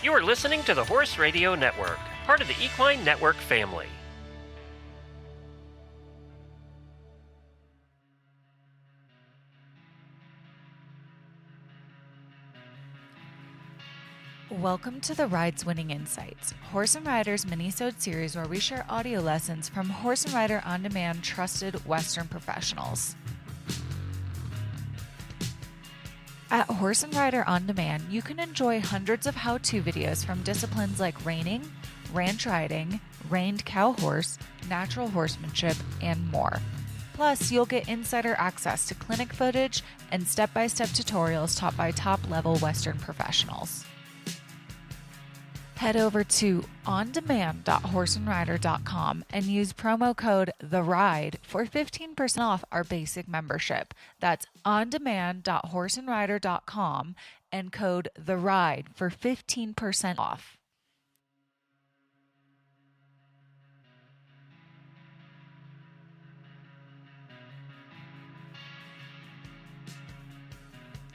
You are listening to the Horse Radio Network, part of the Equine Network family. Welcome to the Rides Winning Insights, Horse and Rider's mini-sode series where we share audio lessons from Horse and Rider OnDemand trusted Western professionals. At Horse and Rider OnDemand, you can enjoy hundreds of how-to videos from disciplines like reining, ranch riding, reined cow horse, natural horsemanship, and more. Plus, you'll get insider access to clinic footage and step-by-step tutorials taught by top-level Western professionals. Head over to ondemand.horseandrider.com and use promo code THERIDE for 15% off our basic membership. That's ondemand.horseandrider.com and code THERIDE for 15% off.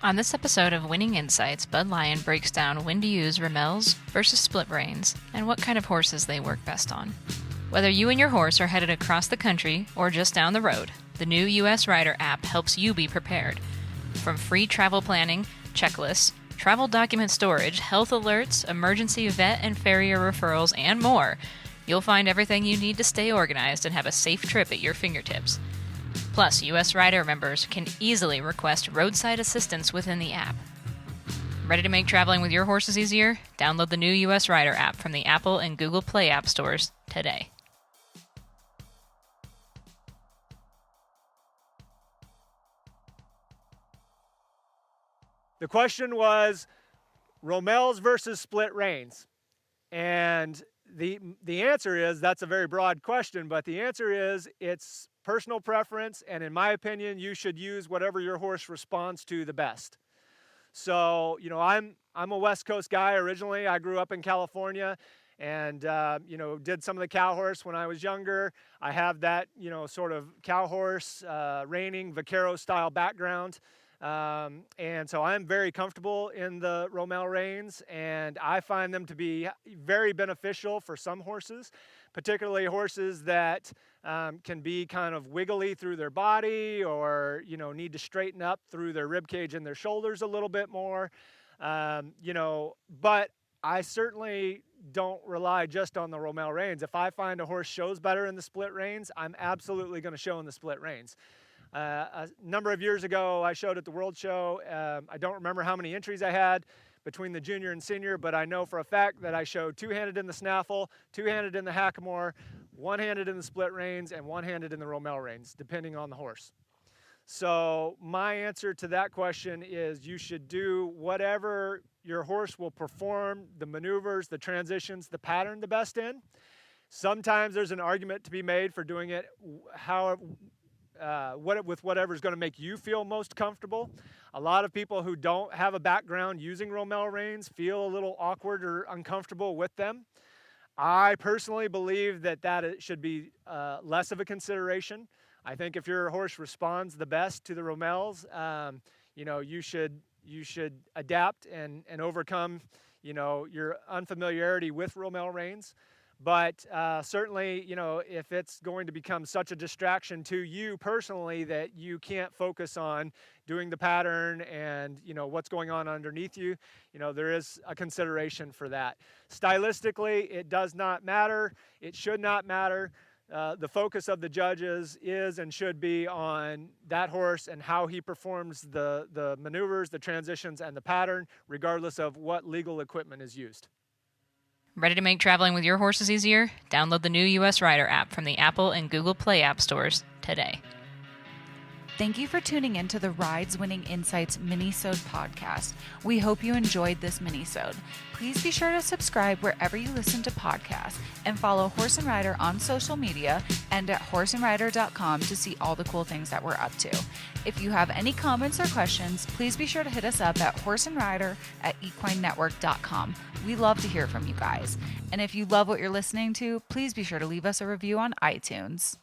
On this episode of Winning Insights, Bud Lyon breaks down when to use Romals versus split reins and what kind of horses they work best on. Whether you and your horse are headed across the country or just down the road, the new US Rider app helps you be prepared. From free travel planning, checklists, travel document storage, health alerts, emergency vet and farrier referrals, and more, you'll find everything you need to stay organized and have a safe trip at your fingertips. Plus, US Rider members can easily request roadside assistance within the app. Ready to make traveling with your horses easier? Download the new US Rider app from the Apple and Google Play app stores today. The question was Romals versus split reins. And the answer is, that's a very broad question, but the answer is it's personal preference, and in my opinion, you should use whatever your horse responds to the best. So, I'm a West Coast guy originally. I grew up in California and, did some of the cow horse when I was younger. I have that, sort of cow horse, reining, vaquero style background. And so I'm very comfortable in the Romal reins, and I find them to be very beneficial for some horses, particularly horses that can be kind of wiggly through their body or, need to straighten up through their rib cage and their shoulders a little bit more. But I certainly don't rely just on the Romal reins. If I find a horse shows better in the split reins, I'm absolutely going to show in the split reins. A number of years ago, I showed at the World Show. I don't remember how many entries I had between the junior and senior, but I know for a fact that I showed two-handed in the snaffle, two-handed in the hackamore, one-handed in the split reins, and one-handed in the Romal reins, depending on the horse. So my answer to that question is you should do whatever your horse will perform, the maneuvers, the transitions, the pattern the best in. Sometimes there's an argument to be made for doing it with whatever's going to make you feel most comfortable. A lot of people who don't have a background using Romal reins feel a little awkward or uncomfortable with them. I personally believe that it should be less of a consideration. I think if your horse responds the best to the Romals, you should adapt and overcome, your unfamiliarity with Romal reins. But certainly, if it's going to become such a distraction to you personally that you can't focus on doing the pattern and, what's going on underneath you, there is a consideration for that. Stylistically, it does not matter. It should not matter. The focus of the judges is and should be on that horse and how he performs the maneuvers, the transitions, and the pattern, regardless of what legal equipment is used. Ready to make traveling with your horses easier? Download the new US Rider app from the Apple and Google Play app stores today. Thank you for tuning in to the Rides Winning Insights mini-sode podcast. We hope you enjoyed this mini-sode. Please be sure to subscribe wherever you listen to podcasts and follow Horse and Rider on social media and at horseandrider.com to see all the cool things that we're up to. If you have any comments or questions, please be sure to hit us up at horseandrider@equinenetwork.com. We love to hear from you guys. And if you love what you're listening to, please be sure to leave us a review on iTunes.